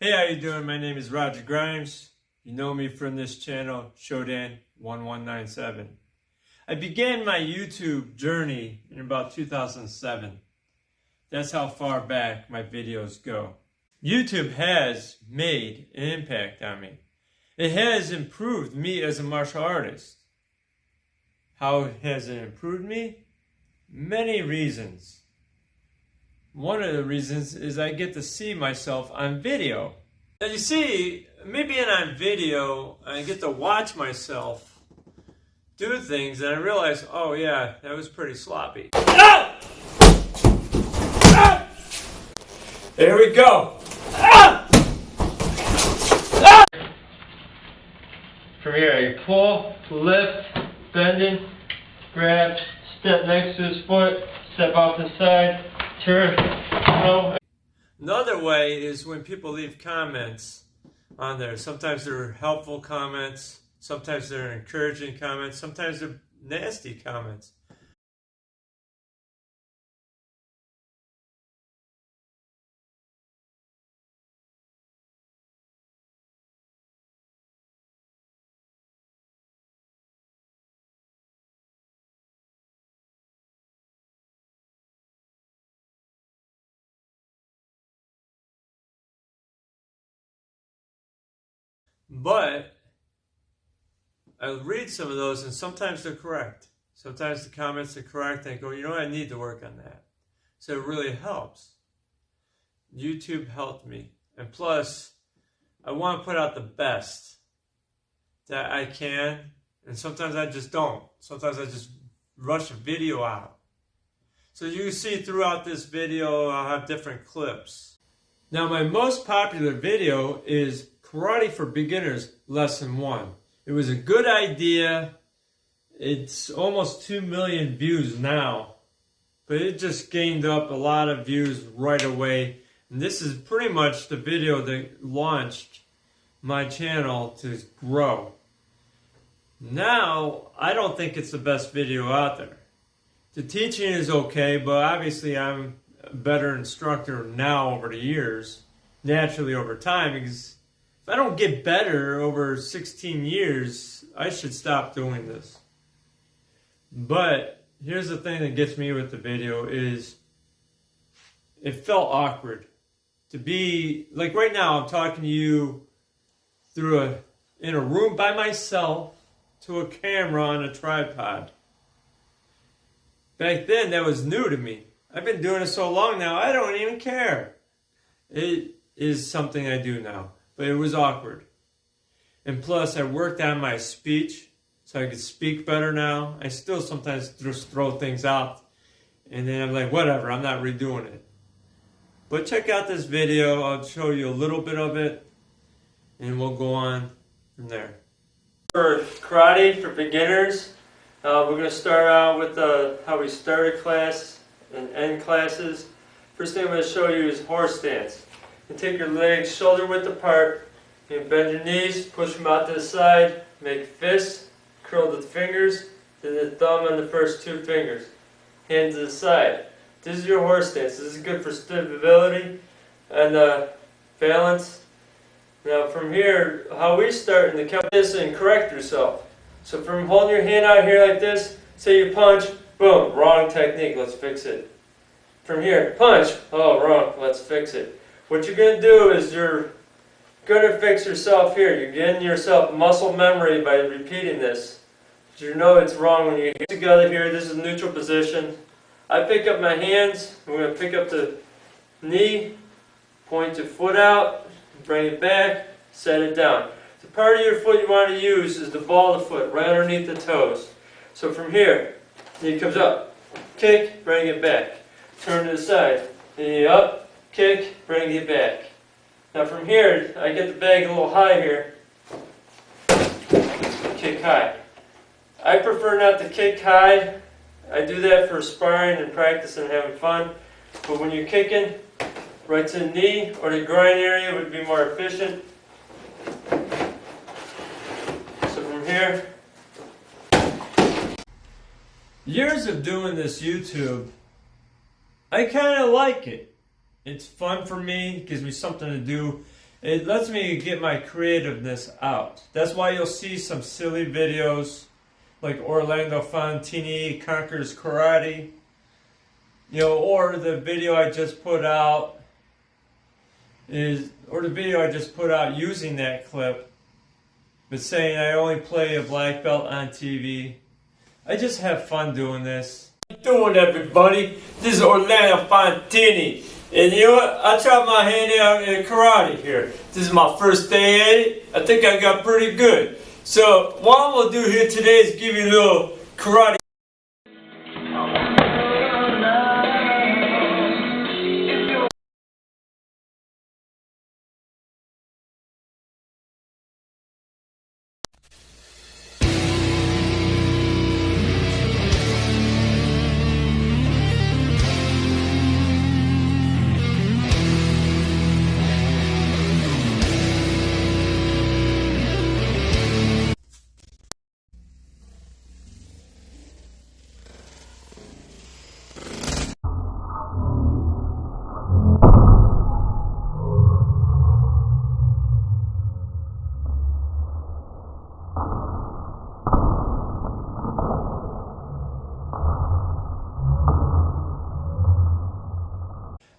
Hey, how you doing? My name is Roger Grimes. You know me from this channel, Shodan1197. I began my YouTube journey in about 2007. That's how far back my videos go. YouTube has made an impact on me. It has improved me as a martial artist. How has it improved me? Many reasons. One of the reasons is I get to see myself on video. Now you see, me being on video, I get to watch myself do things and I realize, oh yeah, that was pretty sloppy. Ah! Ah! There we go. Ah! Ah! From here, I pull, lift, bending, grab, step next to his foot, step off the side, turn, throw. Another way is when people leave comments on there. Sometimes they're helpful comments, sometimes they're encouraging comments, sometimes they're nasty comments. But I read some of those and sometimes they're correct. Sometimes the comments are correct and I go, you know what, I need to work on that. So it really helps. YouTube helped me. And plus, I want to put out the best that I can. And sometimes I just don't. Sometimes I just rush a video out. So you can see throughout this video, I'll have different clips. Now my most popular video is Karate for Beginners Lesson 1. It was a good idea. It's almost 2 million views now. But it just gained up a lot of views right away. And this is pretty much the video that launched my channel to grow. Now, I don't think it's the best video out there. The teaching is okay, but obviously I'm a better instructor now over the years. Naturally over time, because if I don't get better over 16 years, I should stop doing this. But here's the thing that gets me with the video is it felt awkward. To be, like right now, I'm talking to you in a room by myself to a camera on a tripod. Back then, that was new to me. I've been doing it so long now, I don't even care. It is something I do now. But it was awkward. And plus, I worked on my speech so I could speak better now. I still sometimes just throw things out. And then I'm like, whatever, I'm not redoing it. But check out this video. I'll show you a little bit of it. And we'll go on from there. For Karate for Beginners, we're going to start out with how we start a class and end classes. First thing I'm going to show you is horse stance. And take your legs shoulder width apart, and bend your knees, push them out to the side, make fists, curl the fingers, then the thumb on the first two fingers. Hands to the side. This is your horse stance. This is good for stability and balance. Now from here, how we start in the count this and correct yourself. So from holding your hand out here like this, say you punch, boom, wrong technique, let's fix it. From here, punch, oh wrong, let's fix it. What you're going to do is you're going to fix yourself here. You're getting yourself muscle memory by repeating this. But you know it's wrong when you get together here. This is neutral position. I pick up my hands. I'm going to pick up the knee, point your foot out, bring it back, set it down. The part of your foot you want to use is the ball of the foot, right underneath the toes. So from here, knee comes up, kick, bring it back. Turn to the side, knee up. Kick, bring it back. Now from here, I get the bag a little high here. Kick high. I prefer not to kick high. I do that for sparring and practice and having fun. But when you're kicking, right to the knee or the groin area would be more efficient. So from here. Years of doing this YouTube, I kind of like it. It's fun for me, it gives me something to do. It lets me get my creativeness out. That's why you'll see some silly videos like Orlando Fontini Conquers Karate, or the video I just put out using that clip, but saying I only play a black belt on TV. I just have fun doing this. How you doing, everybody? This is Orlando Fontini. And you know what? I tried my hand out in karate here. This is my first day at it. I think I got pretty good. So what I'm going to do here today is give you a little karate.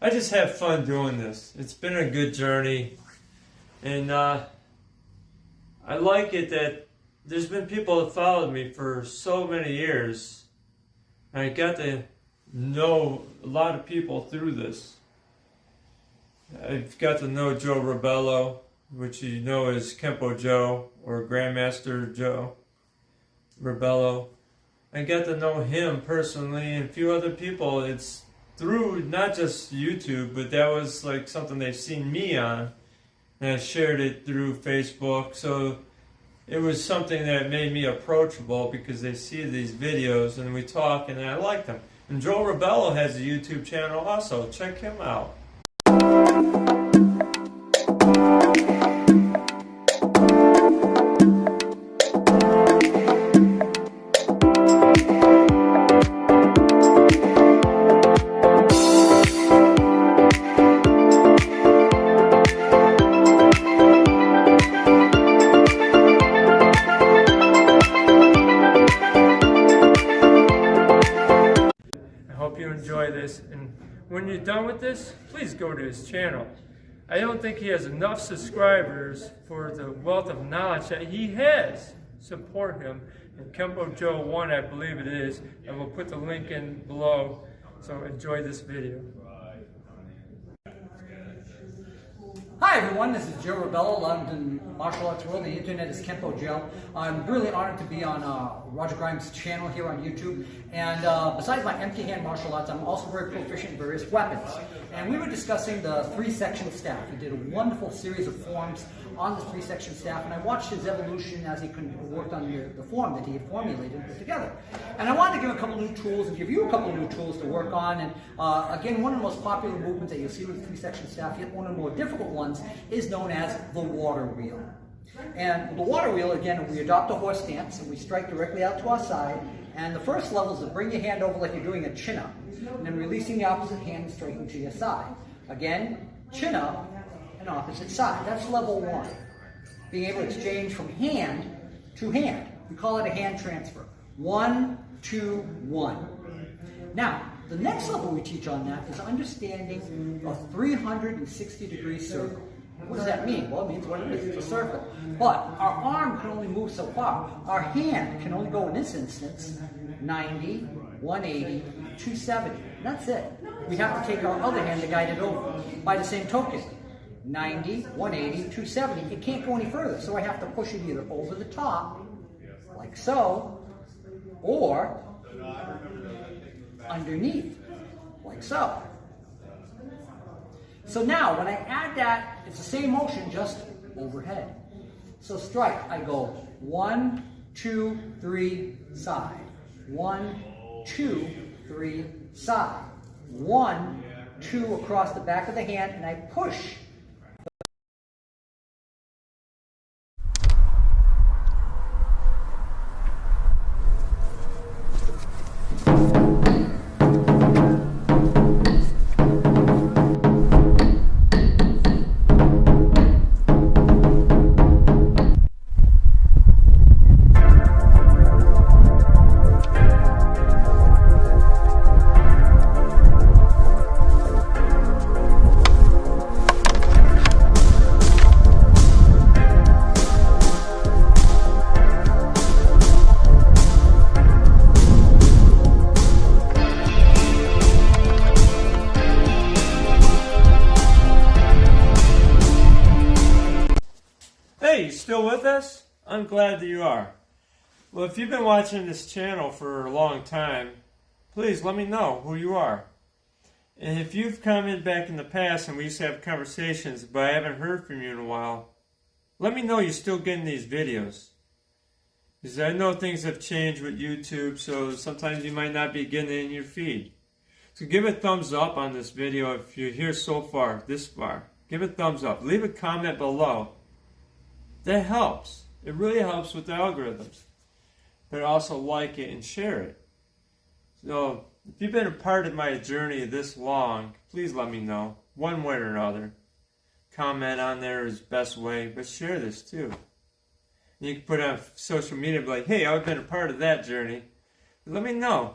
I just have fun doing this. It's been a good journey, and I like it that there's been people that followed me for so many years. I got to know a lot of people through this. I've got to know Joe Rebello, which you know is Kempo Joe or Grandmaster Joe Rebello. I got to know him personally and a few other people. It's through not just YouTube, but that was like something they've seen me on, and I shared it through Facebook. So it was something that made me approachable because they see these videos and we talk, and I like them. And Joe Rebello has a YouTube channel also. Check him out. You enjoy this, and when you're done with this, please go to his channel. I don't think he has enough subscribers for the wealth of knowledge that he has. Support him, and Kempo Joe 1, I believe it is, and we'll put the link in below, so enjoy this video. Hi everyone, this is Joe Rebello, London Martial Arts World. The internet is Kempo Joe. I'm really honored to be on Roger Grimes' channel here on YouTube. And besides my empty hand martial arts, I'm also very proficient in various weapons. And we were discussing the 3-section staff. He did a wonderful series of forms on the 3-section staff, and I watched his evolution as he worked on the form that he had formulated and put together. And I wanted to give him a couple new tools and give you a couple of new tools to work on. And again, one of the most popular movements that you'll see with the 3-section staff, yet one of the more difficult ones, is known as the water wheel. And the water wheel, again, we adopt a horse stance and we strike directly out to our side. And the first level is to bring your hand over like you're doing a chin up, and then releasing the opposite hand and striking to your side. Again, chin up and opposite side. That's level 1. Being able to exchange from hand to hand. We call it a hand transfer. 1, 2, 1. Now, the next level we teach on that is understanding a 360-degree circle. What does that mean? Well, it means what it is. It's a circle. But our arm can only move so far. Our hand can only go, in this instance, 90, 180, 270. And that's it. We have to take our other hand to guide it over. By the same token, 90, 180, 270. It can't go any further. So I have to push it either over the top, like so, or underneath, like so. So now, when I add that, it's the same motion, just overhead. So strike, I go 1, 2, 3, side. 1, 2, 3, side. 1, 2 across the back of the hand, and I push. Hey, you still with us? I'm glad that you are. Well, if you've been watching this channel for a long time, please let me know who you are. And if you've commented back in the past and we used to have conversations, but I haven't heard from you in a while, let me know you're still getting these videos. Because I know things have changed with YouTube, so sometimes you might not be getting it in your feed. So give a thumbs up on this video if you're here so far, this far. Give a thumbs up. Leave a comment below. That helps. It really helps with the algorithms. But also like it and share it. So if you've been a part of my journey this long, please let me know, one way or another. Comment on there is the best way, but share this too. And you can put it on social media and be like, hey, I've been a part of that journey. Let me know.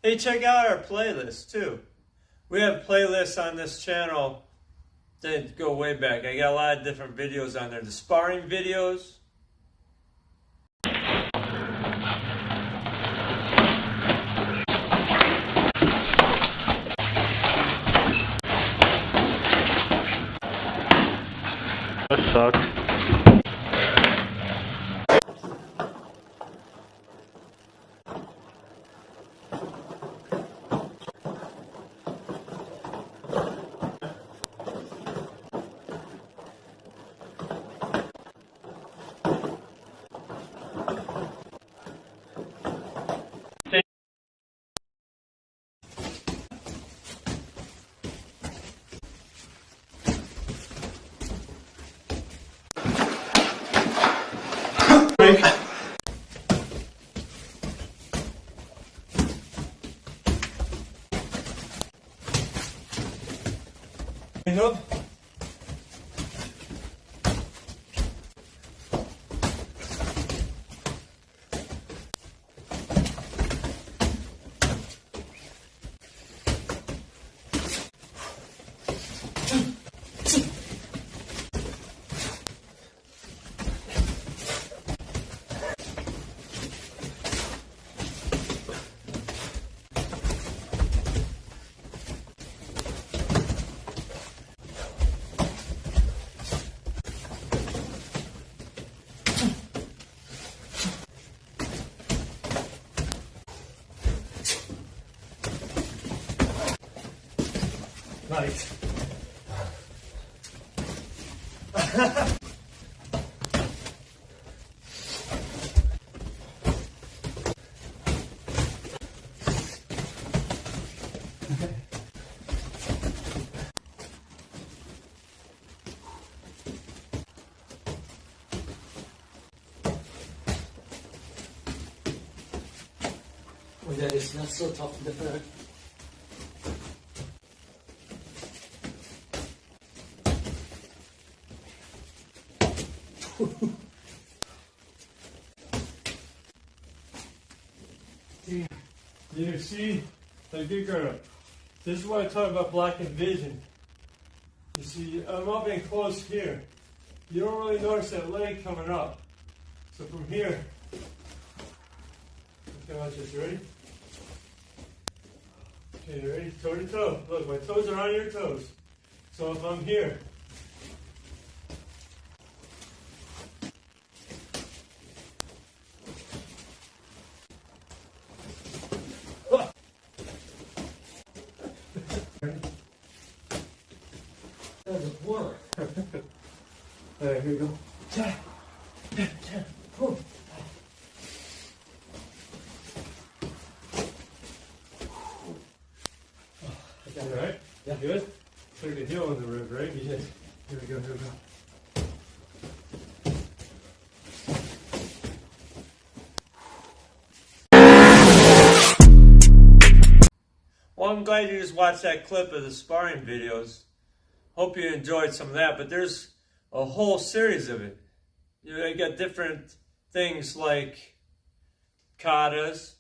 Hey, check out our playlist too. We have playlists on this channel that go way back. I got a lot of different videos on there. The sparring videos. That sucks. Nope. Nice. Oh, that's so tough to defend. You see, like big girl, this is what I talk about blocking vision. You see, I'm up and close here. You don't really notice that leg coming up. So from here, okay, watch this, ready? Okay, you ready? Toe to toe. Look, my toes are on your toes. So if I'm here, That's a blur. Alright, here we go. Alright? Yeah. Good? Took a heel in the rib, right? You did. Here we go, here we go. glad you just watched that clip of the sparring videos. Hope you enjoyed some of that, but there's a whole series of it. You know, they got different things like katas.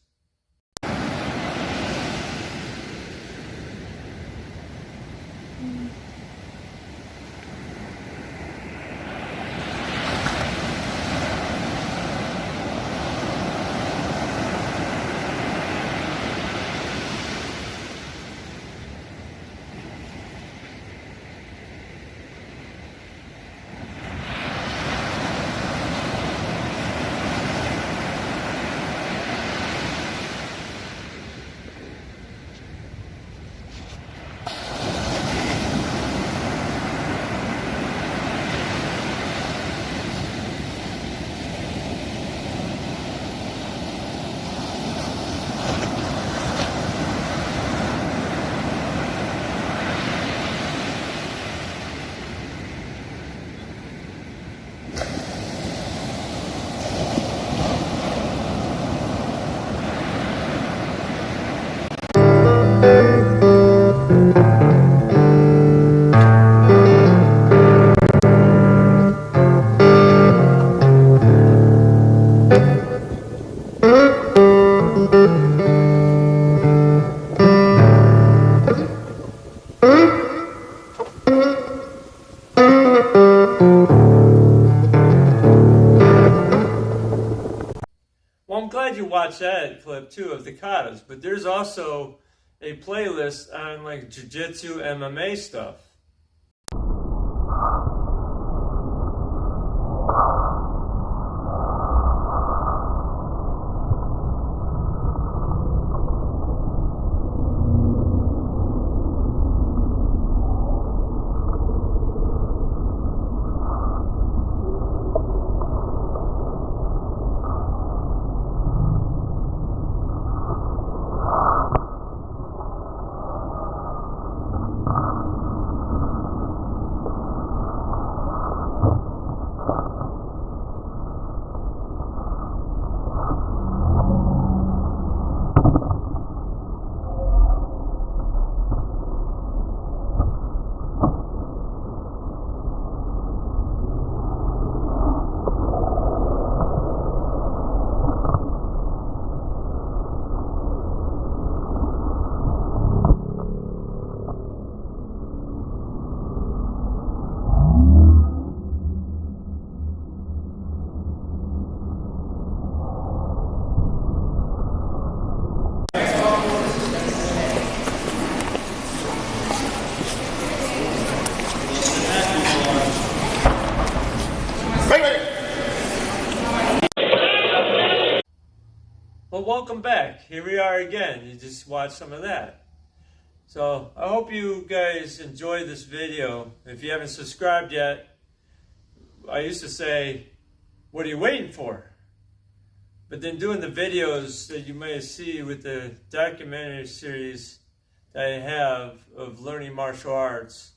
Well, I'm glad you watched that clip too of the katas, but there's also a playlist on like jiu-jitsu, MMA stuff. Well, welcome back. Here we are again. You just watched some of that. So I hope you guys enjoyed this video. If you haven't subscribed yet, I used to say, what are you waiting for? But then doing the videos that you may see with the documentary series that I have of learning martial arts,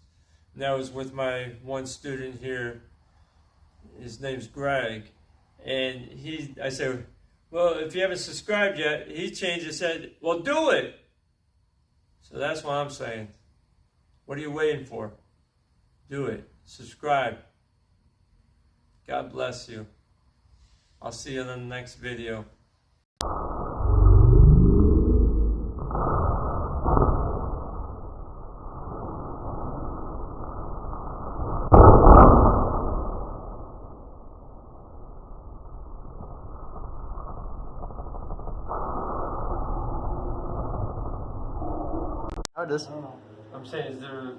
and that was with my one student here. His name's Greg. And I said, well, if you haven't subscribed yet, he changed and said, well, do it. So that's what I'm saying. What are you waiting for? Do it. Subscribe. God bless you. I'll see you in the next video. How does? I'm saying, is there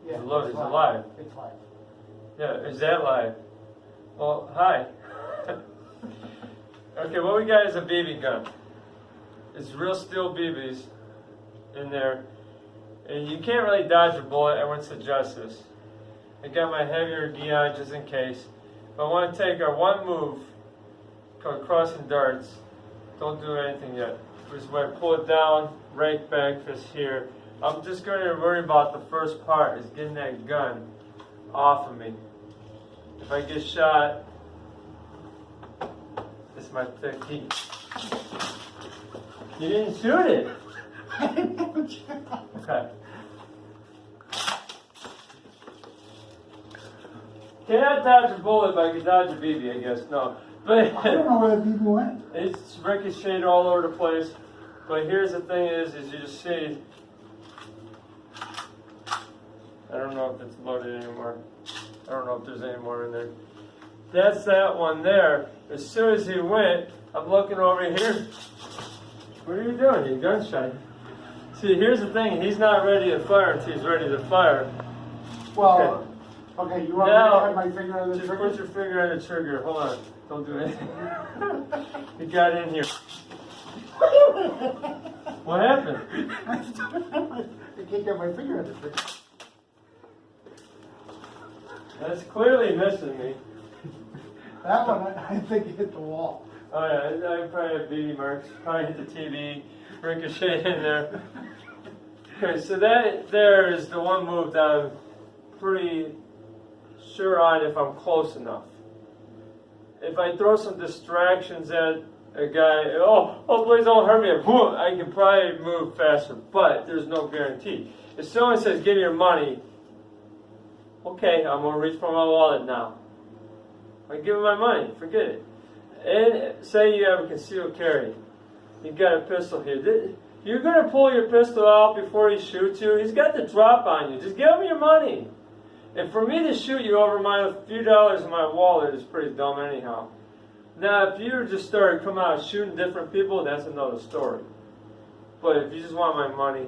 is it live? It's live. Yeah, is that live? Well, hi. Okay, what we got is a BB gun. It's real steel BBs in there. And you can't really dodge a bullet. I wouldn't suggest this. I got my heavier gi on just in case. But I want to take our one move called crossing darts. Don't do anything yet. This is where I pull it down, right back fist here. I'm just going to worry about the first part, is getting that gun off of me. If I get shot, it's my technique. You didn't shoot it. Okay. Can't dodge a bullet, but I can dodge a BB, I guess. No. But I don't know where the BB went. it's ricocheted all over the place. But here's the thing is you just see, I don't know if it's loaded anymore. I don't know if there's any more in there. That's that one there. As soon as he went, I'm looking over here. What are you doing? You gunshot. See, here's the thing. He's not ready to fire until he's ready to fire. Well, okay, you want me to have my finger on the Just trigger? put your finger on the trigger. Hold on. Don't do anything. He got in here. What happened? I can't get my finger on the trigger. That's clearly missing me. That one, I think hit the wall. Oh yeah, I probably have BB marks. Probably hit the TV, ricochet in there. Okay, so that there is the one move that I'm pretty sure on if I'm close enough. If I throw some distractions at a guy, oh please don't hurt me, I can probably move faster, but there's no guarantee. If someone says, give me your money, okay, I'm going to reach for my wallet now. I give him my money, forget it. And say you have a concealed carry. You got a pistol here. You're going to pull your pistol out before he shoots you. He's got the drop on you. Just give him your money. And for me to shoot you over my few dollars in my wallet is pretty dumb anyhow. Now, if you just started coming out shooting different people, that's another story. But if you just want my money,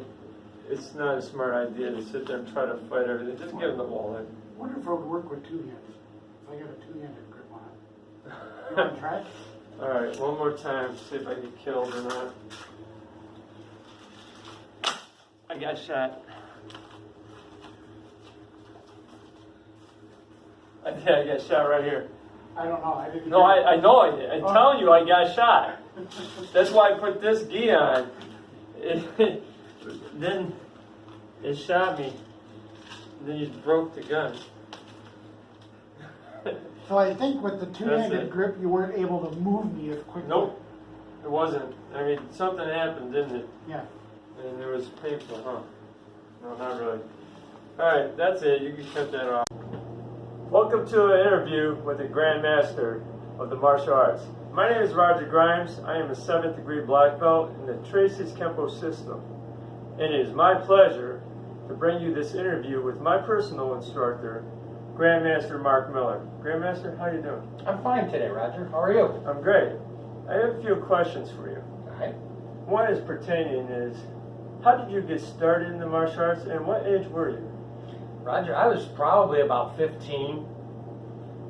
it's not a smart idea to sit there and try to fight everything. Just give him the wallet. I wonder if it would work with two hands. If I got a two-handed grip on it. You want to try? Alright, one more time, see if I get killed or not. I got shot. I got shot right here. I don't know. I didn't. No, I know I did. I'm telling you, I got shot. That's why I put this gi on. Then it shot me. Then you broke the gun. So I think with the That's two-handed it. grip, you weren't able to move me as quickly. Nope, it wasn't. I mean, something happened, didn't it? Yeah. And it was painful, huh? No, not really. Alright, that's it. You can cut that off. Welcome to an interview with the Grand Master of the martial arts. My name is Roger Grimes. I am a 7th degree black belt in the Tracy's Kempo system. And it is my pleasure to bring you this interview with my personal instructor, Grandmaster Mark Miller. Grandmaster, how you doing? I'm fine today, Roger. How are you? I'm great. I have a few questions for you. All right. One is pertaining is, how did you get started in the martial arts and what age were you? Roger, I was probably about 15,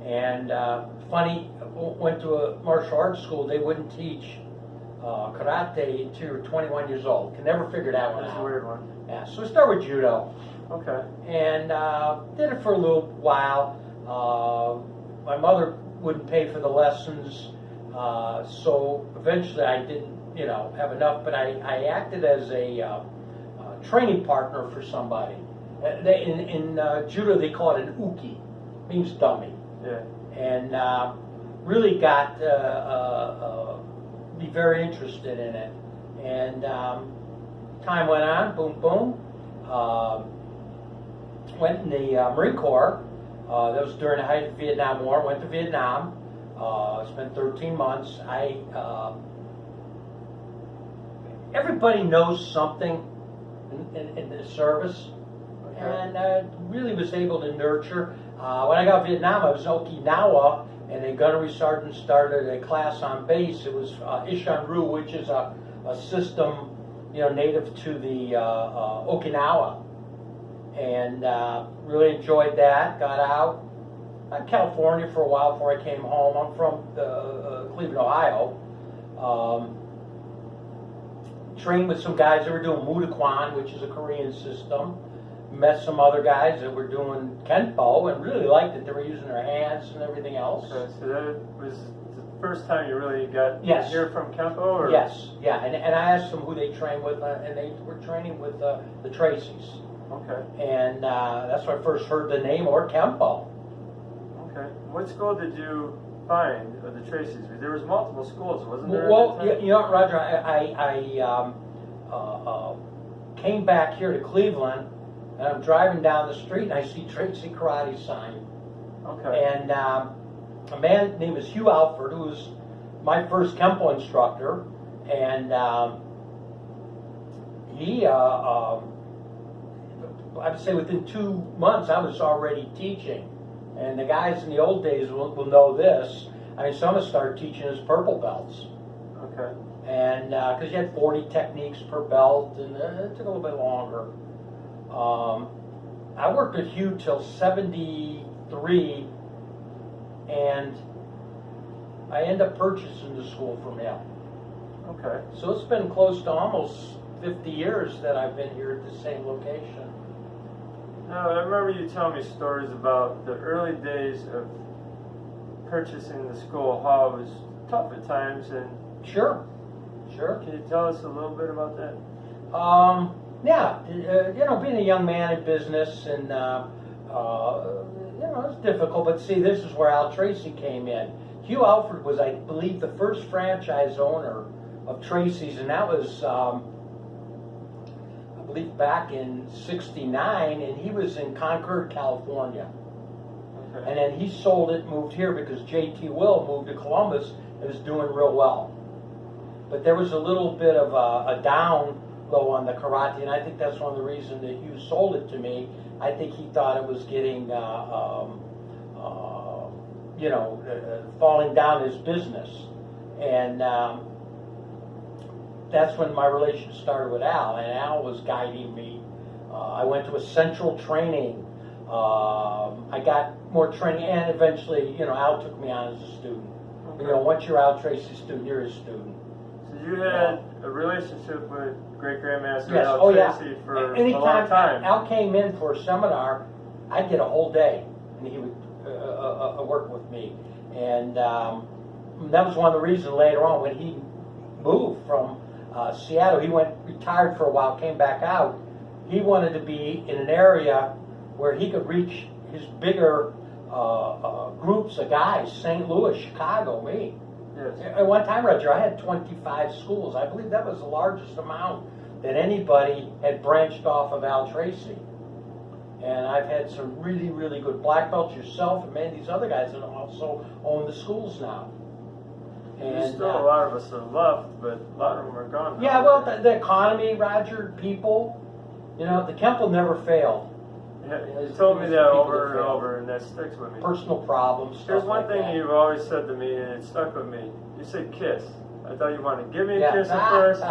and funny, went to a martial arts school. They wouldn't teach karate until you were 21 years old. Could never figure that one That's out. a weird one. Yeah, so I started with judo, Okay. and did it for a little while. My mother wouldn't pay for the lessons, so eventually I didn't, have enough. But I acted as a training partner for somebody. In judo, they call it an uki, means dummy. Yeah. And really got be very interested in it. And time went on, boom, boom. Went in the Marine Corps. That was during the height of the Vietnam War. Went to Vietnam. Spent 13 months. Everybody knows something in the service. And really was able to nurture. When I got to Vietnam, I was in Okinawa, and a gunnery sergeant started a class on base. It was Ishanru, which is a system, native to the Okinawa, and really enjoyed that. Got out in California for a while before I came home. I'm from Cleveland, Ohio. Trained with some guys that were doing Mudokwan, which is a Korean system. Met some other guys that were doing Kenpo and really liked it. They were using their hands and everything else. Okay, so that was the first time you really got Yes. to hear from Kempo? Or? Yes, yeah, and I asked them who they trained with, and they were training with the Tracys. Okay. And that's when I first heard the name, or Kenpo. Okay. What school did you find of the Tracys? There was multiple schools, wasn't there? Well, at that time? Roger, came back here to Cleveland, and I'm driving down the street, and I see Tracy Karate sign. Okay. And a man named Hugh Alford, who was my first Kempo instructor, and he, I would say within 2 months, I was already teaching. And the guys in the old days will know this. I mean, some of us started teaching as purple belts. Okay. And because you had 40 techniques per belt, and it took a little bit longer. I worked with Hugh till 73, and I ended up purchasing the school from him. Okay. So it's been close to almost 50 years that I've been here at the same location. Now, I remember you telling me stories about the early days of purchasing the school, how it was tough at times, and Sure. can you tell us a little bit about that? Yeah, being a young man in business, and it's difficult. But see, this is where Al Tracy came in. Hugh Alford was, I believe, the first franchise owner of Tracy's, and that was, I believe, back in '69, and he was in Concord, California. Okay. And then he sold it, moved here because J.T. Will moved to Columbus and was doing real well. But there was a little bit of a down low on the karate, and I think that's one of the reasons that Hugh sold it to me. I think he thought it was getting, falling down his business. And that's when my relationship started with Al, and Al was guiding me. I went to Essential Training. I got more training, and eventually, Al took me on as a student. Okay. Once you're Al Tracy's student, you're his student. So you had a relationship with Great Grandmaster Yes. Al Tracy for a long Anytime time. Al came in for a seminar, I'd get a whole day, and he would work with me. And that was one of the reasons later on when he moved from Seattle. He retired for a while, came back out. He wanted to be in an area where he could reach his bigger groups of guys, St. Louis, Chicago, me. Yes. At one time, Roger, I had 25 schools. I believe that was the largest amount that anybody had branched off of Al Tracy. And I've had some really, really good black belts, yourself, and many of these other guys that also own the schools now. There's still a lot of us are left, but a lot of them are gone now. Yeah, well, the economy, Roger, people, the Kempo never failed. Yeah, you told me that over and over, and that sticks with me. Personal problems. There's stuff one like thing that. you've always said to me, and it stuck with me. You said kiss. I thought you wanted to give me a Yeah. kiss at first,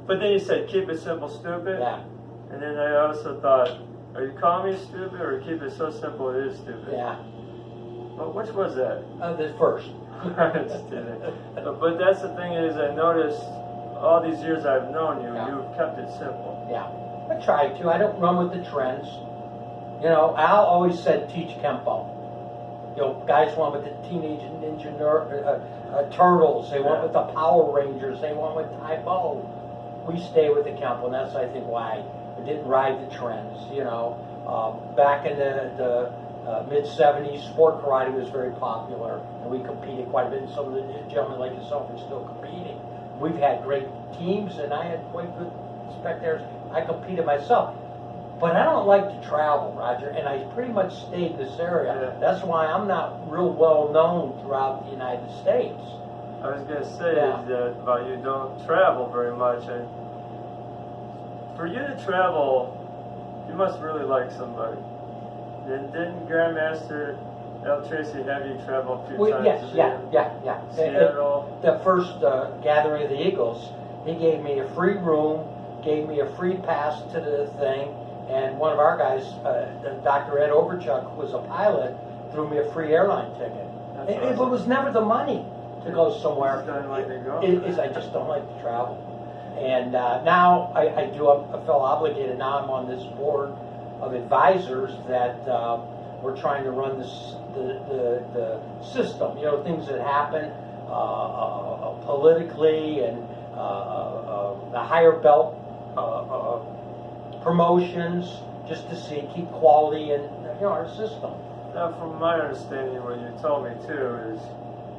but then you said keep it simple, stupid. Yeah, And then I also thought, are you calling me stupid, or keep it so simple it is stupid? yeah. Well, which was that? The first. Just kidding. But that's the thing is, I noticed all these years I've known you, Yeah. you've kept it simple. Yeah, I try to. I don't run with the trends. Al always said teach Kempo. Guys went with the Teenage Ninja Turtles. They went with the Power Rangers. They went with Taibo. We stay with the Kempo, and that's, I think, why we didn't ride the trends. Back in the mid-'70s, sport karate was very popular, and we competed quite a bit. And some of the gentlemen like yourself are still competing. We've had great teams, and I had quite good spectators. I competed myself. But I don't like to travel, Roger, and I pretty much stayed in this area. Yeah. That's why I'm not real well known throughout the United States. I was going to say Yeah. that about you don't travel very much, and for you to travel, you must really like somebody. Didn't Grandmaster Al Tracy have you travel a few times? Yes, a yeah. Seattle. The first gathering of the Eagles, he gave me a free room, gave me a free pass to the thing, and one of our guys, Dr. Ed Overchuck, who was a pilot, threw me a free airline ticket. It was never the money to go somewhere. Just don't like to go. I just don't like to travel. And now I feel obligated. Now I'm on this board of advisors that we're trying to run the system. Things that happen politically, and the higher belt promotions, just to keep quality in our system. Now, from my understanding, what you told me too is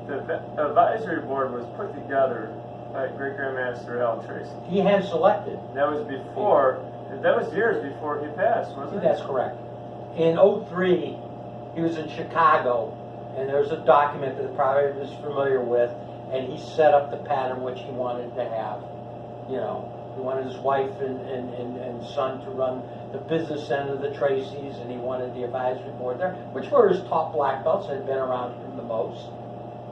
the advisory board was put together by Great Grandmaster Al Tracy. He hand selected. That was before That was years before he passed, wasn't it? That's correct. In '03, he was in Chicago, and there's a document that probably is familiar with, and he set up the pattern which he wanted to have. You know, he wanted his wife and son to run the business end of the Tracy's, and he wanted the advisory board there, which were his top black belts and had been around him the most,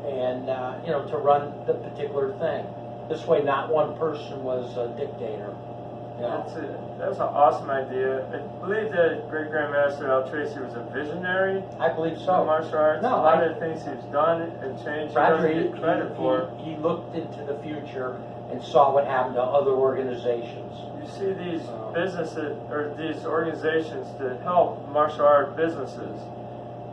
and you know, to run the particular thing. This way, not one person was a dictator. You know? That's an awesome idea. I believe that Great Grandmaster Al Tracy was a visionary. I believe so. In martial arts. No, a lot of the things he's done and changed. Roger, he doesn't get credit for. He looked into the future and saw what happened to other organizations. You see these businesses or these organizations that help martial art businesses.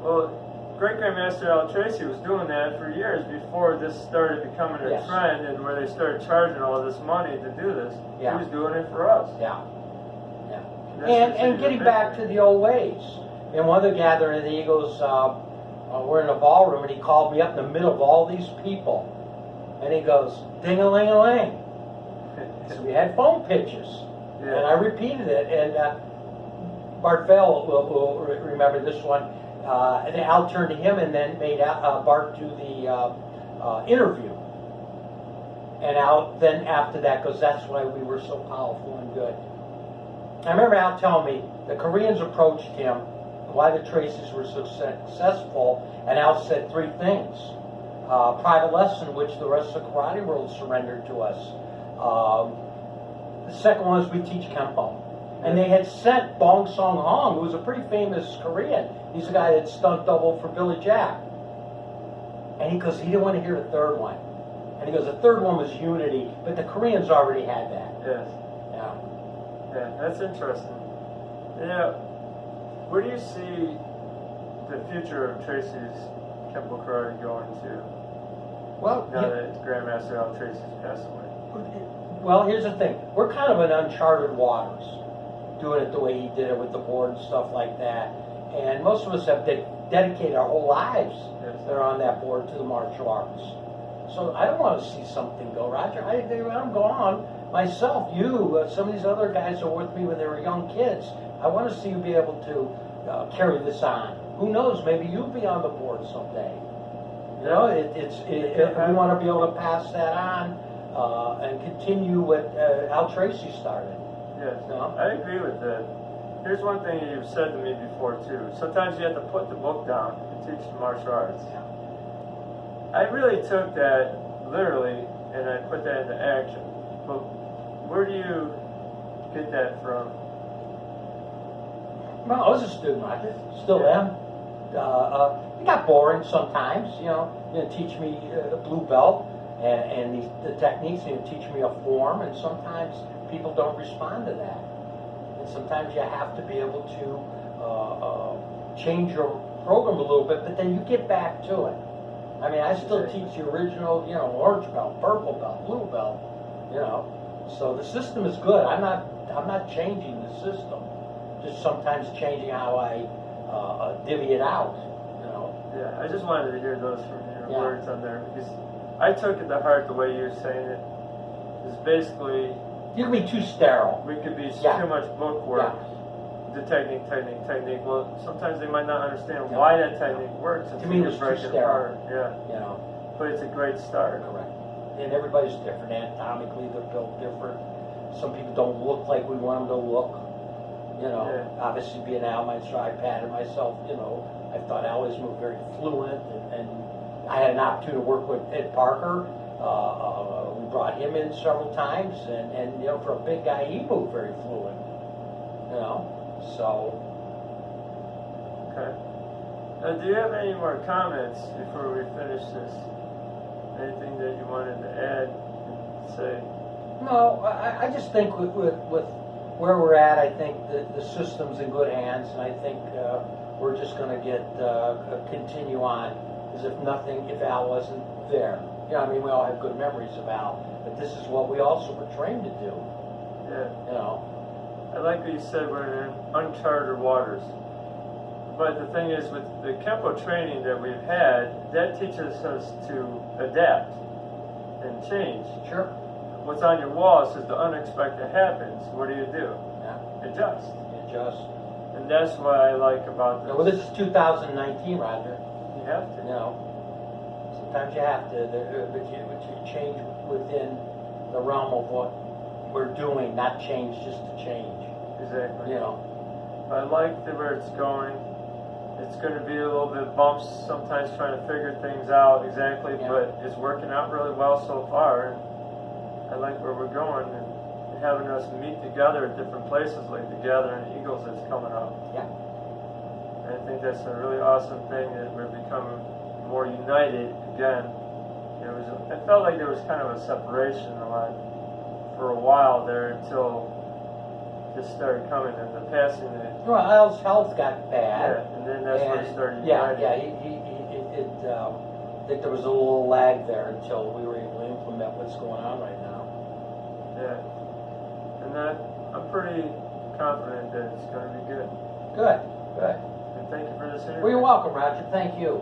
Well, Great Grandmaster Al Tracy was doing that for years before this started becoming a Yes. trend, and where they started charging all this money to do this. Yeah. He was doing it for us. Yeah. That's And the getting back to the old ways. In one of the gatherings, he goes, we're in a ballroom, and he called me up in the middle of all these people. And he goes, ding-a-ling-a-ling. So we had phone pitches. Yeah. And I repeated it, and Bart Fell will remember this one. And Al turned to him and then made Bart do the interview. And Al then after that goes, that's why we were so powerful and good. I remember Al telling me the Koreans approached him, why the Tracy's were so successful, and Al said three things. Private lesson, which the rest of the karate world surrendered to us. The second one is we teach Kempo. And they had sent Bong Song Hong, who was a pretty famous Korean. He's a guy that stunt double for Billy Jack. And he goes, he didn't want to hear the third one. And he goes, the third one was unity, but the Koreans already had that. Yes. Yeah. Yeah, that's interesting. Yeah. Where do you see the future of Tracy's Kempo Karate going to? Well, Now that Grandmaster Al Tracy's passed away. well, here's the thing. We're kind of in uncharted waters, doing it the way he did it with the board and stuff like that. And most of us have dedicated our whole lives that are on that board to the martial arts. So I don't want to see something go, Roger. I'm gone. Myself, you, some of these other guys are with me when they were young kids. I want to see you be able to carry this on. Who knows? Maybe you'll be on the board someday. You know, we want to be able to pass that on and continue what Al Tracy started. Yes, No? I agree with that. Here's one thing you've said to me before too. Sometimes you have to put the book down and teach the martial arts. Yeah. I really took that literally and I put that into action. But where do you get that from? Well, I was a student, Roger. Still am. It got boring sometimes, you know. You teach me a blue belt and the techniques, and you teach me a form, and sometimes people don't respond to that. And sometimes you have to be able to change your program a little bit, but then you get back to it. I mean, I still teach the original, you know, orange belt, purple belt, blue belt, you know. So the system is good. I'm not changing the system. Just sometimes changing how I divvy it out, you know. Yeah, I just wanted to hear those from your Yeah. words on there because I took it to heart the way you're saying it. Is basically You can be too sterile. we could be Yeah. too much book work. Yeah. The technique. Well, sometimes they might not understand why that technique works. To me, it's break too it sterile. apart. Yeah, You know, but it's a great start. correct. And everybody's different. Anatomically, they're built different. Some people don't look like we want them to look. You know, Yeah. obviously being Al, my I patterned myself. You know, I thought Al always moved very fluent, and I had an opportunity to work with Ed Parker. We brought him in several times, and you know, for a big guy, he moved very fluent. You know, so. Okay. Do you have any more comments before we finish this? Anything that you wanted to add and say? No, I just think with where we're at, I think the system's in good hands, and I think we're just going to get continue on as if nothing, if Al wasn't there. You know, I mean, we all have good memories of Al, but this is what we also were trained to do. Yeah. You know. I like what you said, we're in uncharted waters. But the thing is, with the Kempo training that we've had, that teaches us to adapt and change. Sure. What's on your wall says the unexpected happens. What do you do? Yeah. adjust. Adjust. And that's what I like about this. Well, this is 2019, Roger. You have to. You know, sometimes you have to, but you change within the realm of what we're doing, not change just to change. Exactly. You know. I like where it's going. It's going to be a little bit bumps sometimes trying to figure things out exactly, Yeah. but it's working out really well so far. And I like where we're going and having us meet together at different places like the Gathering Eagles that's coming up. Yeah. And I think that's a really awesome thing that we're becoming more united again. It felt like there was kind of a separation for a while there until this started coming and the passing of it. Well, Al's health got bad. Yeah, and then that's when it started Yeah, uniting. I think there was a little lag there until we were able to implement what's going on right now. Yeah. And that, I'm pretty confident that it's going to be good. Good, good. And thank you for this interview. Well, you're welcome, Roger. Thank you.